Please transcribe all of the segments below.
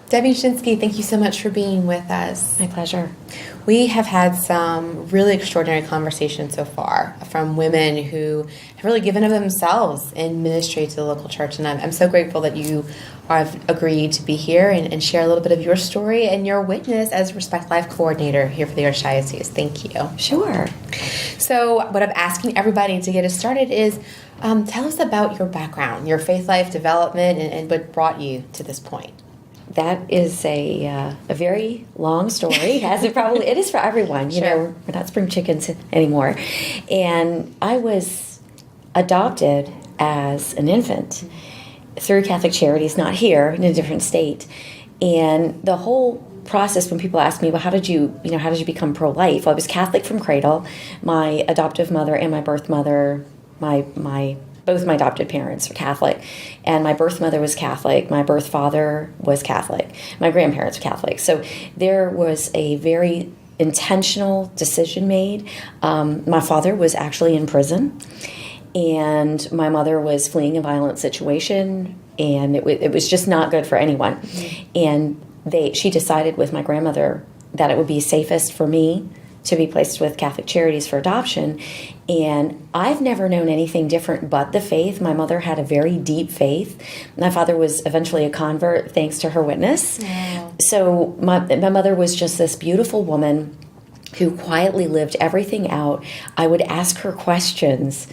Debbie Shinskie, thank you so much for being with us. My pleasure. We have had some really extraordinary conversations so far from women who have really given of themselves in ministry to the local church. And I'm so grateful that you have agreed to be here and share a little bit of your story and your witness as Respect Life Coordinator here for the Archdioceses. Thank you. Sure. So what I'm asking everybody to get us started is tell us about your background, your faith life development, and what brought you to this point. That is a very long story, as it is for everyone. You know, we're not spring chickens anymore. And I was adopted as an infant through Catholic Charities, not here, in a different state. And the whole process, when people ask me, well, how did you become pro-life? Well, I was Catholic from cradle. My adoptive mother and my birth mother, both my adopted parents were Catholic, and my birth mother was Catholic. My birth father was Catholic. My grandparents were Catholic. So there was a very intentional decision made. My father was actually in prison, and my mother was fleeing a violent situation, and it was just not good for anyone. Mm-hmm. And she decided with my grandmother that it would be safest for me to be placed with Catholic Charities for adoption. And I've never known anything different but the faith. My mother had a very deep faith. My father was eventually a convert thanks to her witness. Wow. So my mother was just this beautiful woman who quietly lived everything out. I would ask her questions,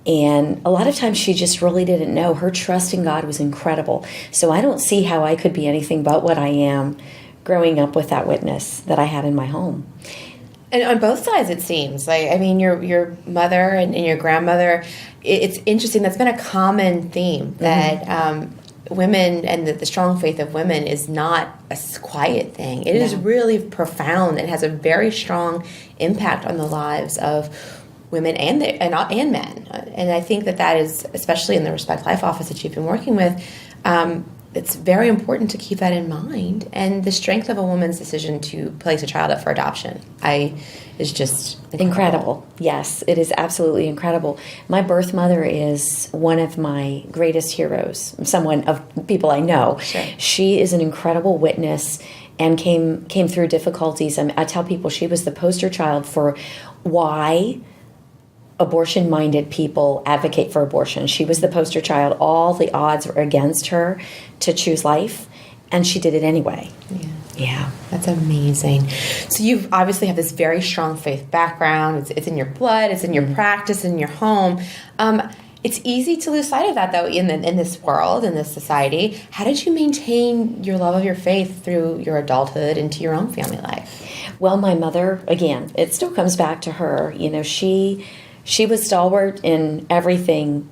and a lot of times she just really didn't know. Her trust in God was incredible. So I don't see how I could be anything but what I am growing up with that witness that I had in my home. And on both sides, it seems. Your mother and your grandmother, it's interesting. That's been a common theme, that women and the strong faith of women is not a quiet thing. It is really profound. It has a very strong impact on the lives of women and men. And I think that is, especially in the Respect Life office that you've been working with, it's very important to keep that in mind. And the strength of a woman's decision to place a child up for adoption is just incredible. Yes, it is absolutely incredible. My birth mother is one of my greatest heroes, someone of people I know. Sure. She is an incredible witness and came through difficulties. I tell people she was the poster child for why abortion-minded people advocate for abortion. She was the poster child. All the odds were against her to choose life, and she did it anyway. Yeah. That's amazing. So you obviously have this very strong faith background. It's in your blood. It's in your practice, in your home. It's easy to lose sight of that, though, in this world, in this society. How did you maintain your love of your faith through your adulthood into your own family life? Well, my mother, again, it still comes back to her. You know, she was stalwart in everything,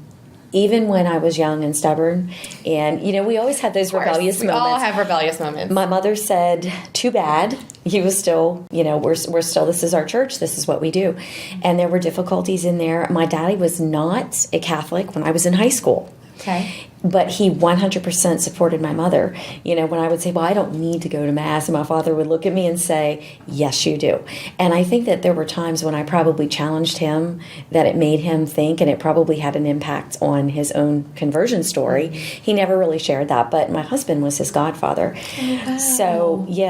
even when I was young and stubborn. And, you know, we always had those rebellious moments. We all have rebellious moments. My mother said, too bad. He was still, you know, we're still, this is our church. This is what we do. And there were difficulties in there. My daddy was not a Catholic when I was in high school. Okay. But he 100% supported my mother. You know, when I would say, well, I don't need to go to Mass, and my father would look at me and say, yes, you do. And I think that there were times when I probably challenged him, that it made him think, and it probably had an impact on his own conversion story. He never really shared that, but my husband was his godfather. Oh, wow.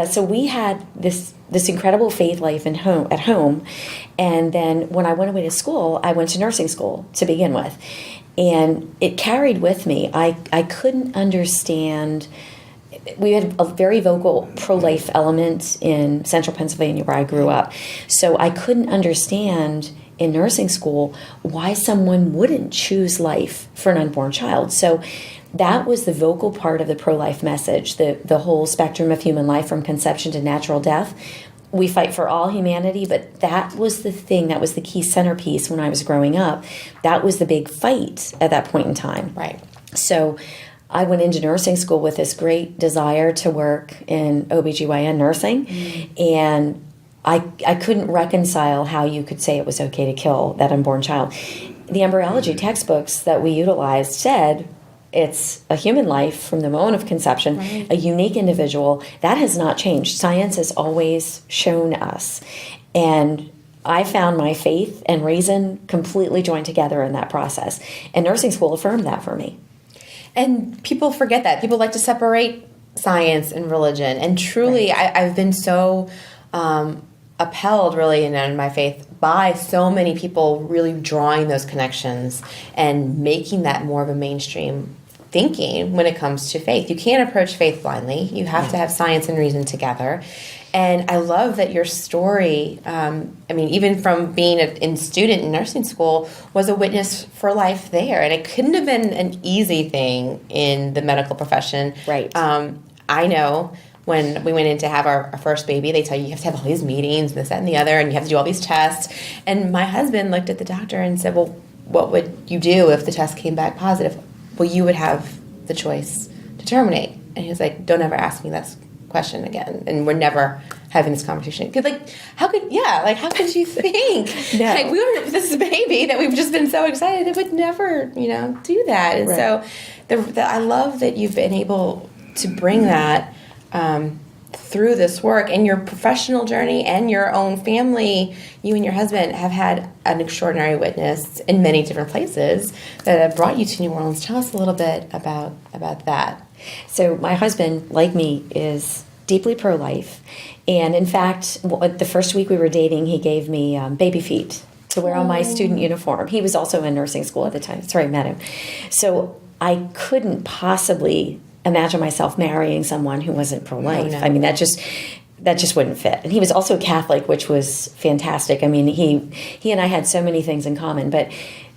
So we had this incredible faith life at home. And then when I went away to school, I went to nursing school to begin with. And it carried with me. I couldn't understand. We had a very vocal pro-life element in central Pennsylvania where I grew up. So I couldn't understand in nursing school why someone wouldn't choose life for an unborn child. So that was the vocal part of the pro-life message, the whole spectrum of human life from conception to natural death. We fight for all humanity, but that was the thing, that was the key centerpiece when I was growing up. That was the big fight at that point in time. Right. So I went into nursing school with this great desire to work in OBGYN nursing, and I couldn't reconcile how you could say it was okay to kill that unborn child. The embryology textbooks that we utilized said it's a human life from the moment of conception, right. A unique individual. That has not changed. Science has always shown us. And I found my faith and reason completely joined together in that process. And nursing school affirmed that for me. And people forget that. People like to separate science and religion. And truly, I've been so upheld, really, in my faith by so many people really drawing those connections and making that more of a mainstream thinking when it comes to faith. You can't approach faith blindly. You have to have science and reason together. And I love that your story, even from being a student in nursing school, was a witness for life there. And it couldn't have been an easy thing in the medical profession. Right. I know when we went in to have our first baby, they tell you have to have all these meetings, this, that, and the other, and you have to do all these tests. And my husband looked at the doctor and said, well, what would you do if the test came back positive? Well, you would have the choice to terminate. And he was like, don't ever ask me that question again, and we're never having this conversation. Cause how could you think No. we were this baby that we've just been so excited it would never do that. And so I love that you've been able to bring that through this work, and your professional journey and your own family. You and your husband have had an extraordinary witness in many different places that have brought you to New Orleans. Tell us a little bit about that. So my husband, like me, is deeply pro-life. And in fact, the first week we were dating, he gave me baby feet to wear on my student uniform. He was also in nursing school at the time. That's where I met him. So I couldn't possibly imagine myself marrying someone who wasn't pro-life. Oh, no. I mean, that just wouldn't fit. And he was also Catholic, which was fantastic. I mean, he and I had so many things in common, but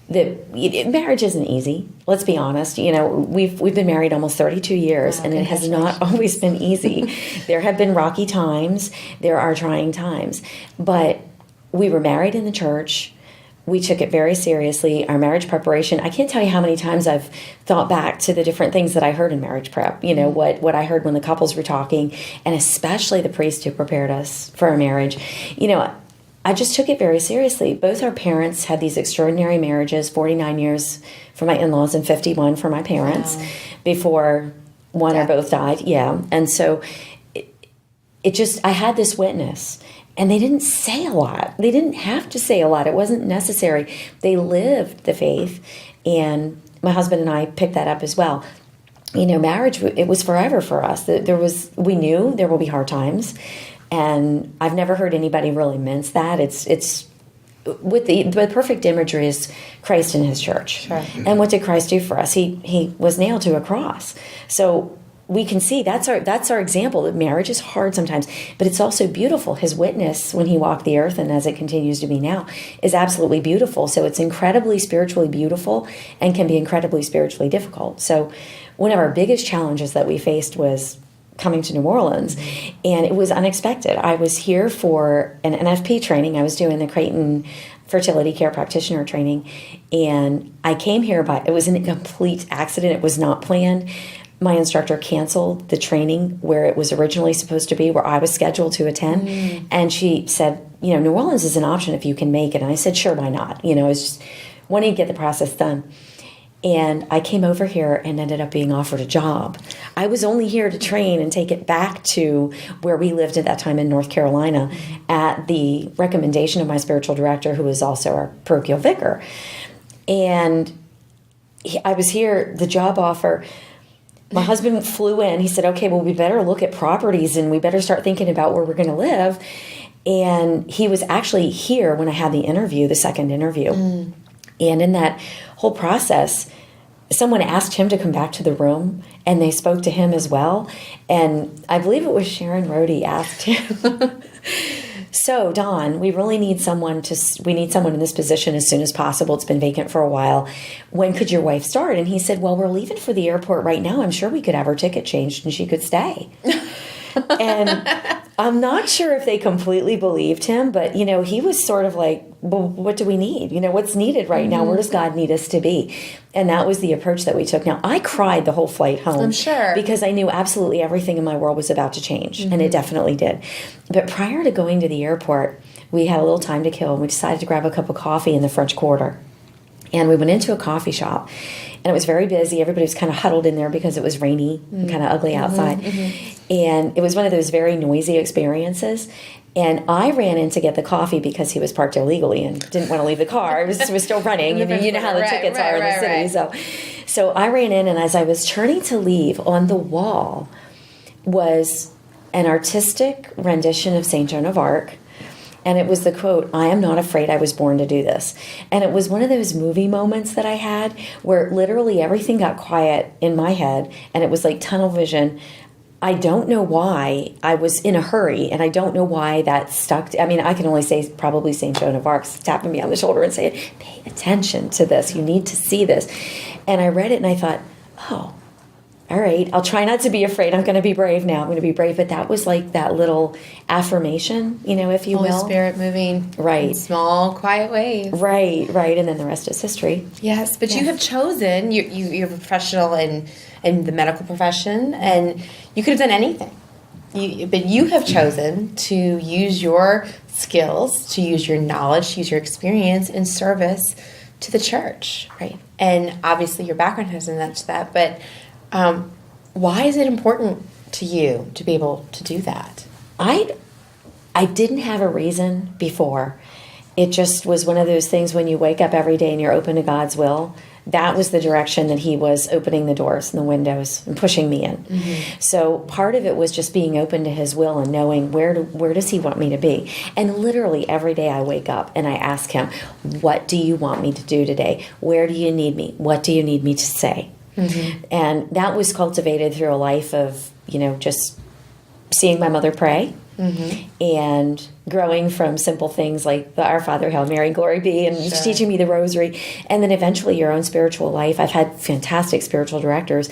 marriage isn't easy. Let's be honest. We've been married almost 32 years, and it has not always been easy. There have been rocky times. There are trying times. But we were married in the church. We took it very seriously. Our marriage preparation, I can't tell you how many times I've thought back to the different things that I heard in marriage prep. What I heard when the couples were talking, and especially the priest who prepared us for our marriage. I just took it very seriously. Both our parents had these extraordinary marriages, 49 years for my in-laws and 51 for my parents, before one or both died. Yeah. And so I had this witness, and they didn't say a lot. They didn't have to say a lot. It wasn't necessary. They lived the faith, and my husband and I picked that up as well. Marriage, it was forever for us. We knew there will be hard times. And I've never heard anybody really mince that. It's with the perfect imagery is Christ and his church. Sure. And what did Christ do for us? He was nailed to a cross. So we can see that's our example that marriage is hard sometimes, but it's also beautiful. His witness when he walked the earth, and as it continues to be now, is absolutely beautiful. So it's incredibly spiritually beautiful and can be incredibly spiritually difficult. So one of our biggest challenges that we faced was coming to New Orleans, and it was unexpected. I was here for an NFP training. I was doing the Creighton fertility care practitioner training, and I came here it was a complete accident. It was not planned. My instructor canceled the training where it was originally supposed to be, where I was scheduled to attend, and she said, New Orleans is an option if you can make it. And I said, sure, why not? I was just wanting to get the process done. And I came over here and ended up being offered a job. I was only here to train and take it back to where we lived at that time in North Carolina at the recommendation of my spiritual director, who was also our parochial vicar. And I was here, the job offer. My husband flew in. He said, okay, well, we better look at properties and we better start thinking about where we're going to live. And he was actually here when I had the interview, the second interview. And in that whole process, someone asked him to come back to the room, and they spoke to him as well. And I believe it was Sharon Rhodey asked him, so Don, we really need someone in this position as soon as possible. It's been vacant for a while. When could your wife start? And he said, well, we're leaving for the airport right now. I'm sure we could have her ticket changed and she could stay. And I'm not sure if they completely believed him, but, he was sort of like, well, what do we need? What's needed right now? Where does God need us to be? And that was the approach that we took. Now, I cried the whole flight home. I'm sure. Because I knew absolutely everything in my world was about to change, and it definitely did. But prior to going to the airport, we had a little time to kill, and we decided to grab a cup of coffee in the French Quarter. And we went into a coffee shop, and it was very busy. Everybody was kind of huddled in there because it was rainy and kind of ugly outside. And it was one of those very noisy experiences. And I ran in to get the coffee because he was parked illegally and didn't want to leave the car. It was still running. You know how the tickets are in the city. So I ran in, and as I was turning to leave, on the wall was an artistic rendition of St. Joan of Arc. And it was the quote, "I am not afraid, I was born to do this." And it was one of those movie moments that I had where literally everything got quiet in my head, and it was like tunnel vision. I don't know why I was in a hurry, and I don't know why that stuck. I mean, I can only say probably St. Joan of Arc tapping me on the shoulder and saying, "Pay attention to this. You need to see this." And I read it and I thought, oh, all right, I'll try not to be afraid. I'm going to be brave now. I'm going to be brave. But that was like that little affirmation, if you Holy will. Spirit moving Right. in small, quiet ways. Right. And then the rest is history. Yes, but you have chosen, you're a professional in the medical profession, and you could have done anything. But you have chosen to use your skills, to use your knowledge, to use your experience in service to the church, right? And obviously your background has matched that, but why is it important to you to be able to do that? I didn't have a reason before. It just was one of those things when you wake up every day and you're open to God's will. That was the direction that he was opening the doors and the windows and pushing me in. Mm-hmm. So part of it was just being open to his will and knowing where does he want me to be. And literally every day I wake up and I ask him, what do you want me to do today? Where do you need me? What do you need me to say? Mm-hmm. And that was cultivated through a life of, just seeing my mother pray. Mm-hmm. And growing from simple things like the Our Father, Hail Mary, Glory Be, and sure. teaching me the rosary, and then eventually your own spiritual life. I've had fantastic spiritual directors,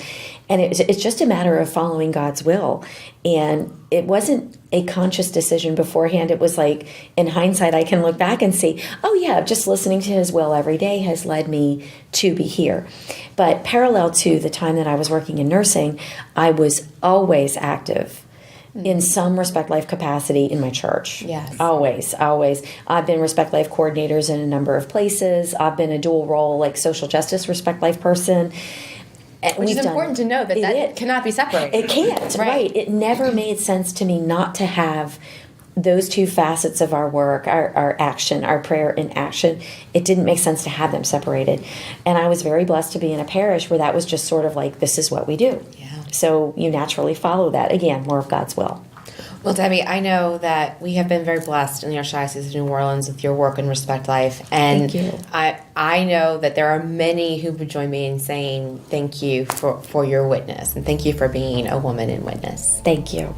and it's just a matter of following God's will. And it wasn't a conscious decision beforehand. It was like, in hindsight, I can look back and see, oh yeah, just listening to his will every day has led me to be here. But parallel to the time that I was working in nursing, I was always active in some Respect Life capacity in my church. Yes. Always. I've been Respect Life coordinators in a number of places. I've been a dual role, like social justice Respect Life person. Which is important to know that cannot be separated. It can't, right. It never made sense to me not to have those two facets of our work, our action, our prayer in action. It didn't make sense to have them separated. And I was very blessed to be in a parish where that was just sort of like, this is what we do. Yeah. So you naturally follow that. Again, more of God's will. Well, Debbie, I know that we have been very blessed in the Archdiocese of New Orleans with your work in Respect Life. And thank you. I know that there are many who would join me in saying thank you for your witness. And thank you for being a woman in witness. Thank you.